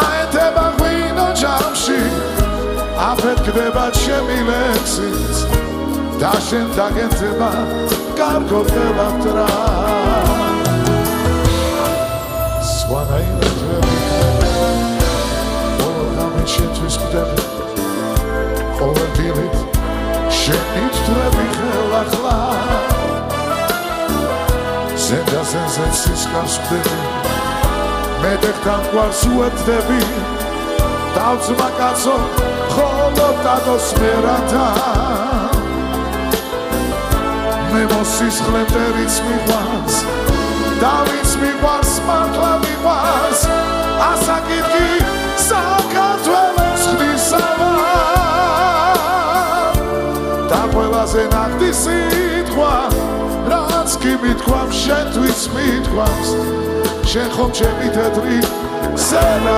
აეთება ღვინო ჯამში აფეთქდება ჩემი ლექსიც და შენ დაგეცემა კარგო ხელაფტრა სხვანაირად შენთვის გვდები ყოველ დილით შენით თვლები ხელახლა ზენდაზე სისხლს ვხვდები მეტეხთან გვარს უერთდები დავწმა კაცო მხოლოდ დადოს მერათან მე მოსისხლე მტერიც მიყვარს და ვინც მიყვარს მართლა მიყვარს ასაკითი საქართველოს ხდისავა და ყველაზე ნახტი სიტყვა რაც კი მithქვამს შენთვის მithქვამს შენ ხომ ჩემი თეთრი სენა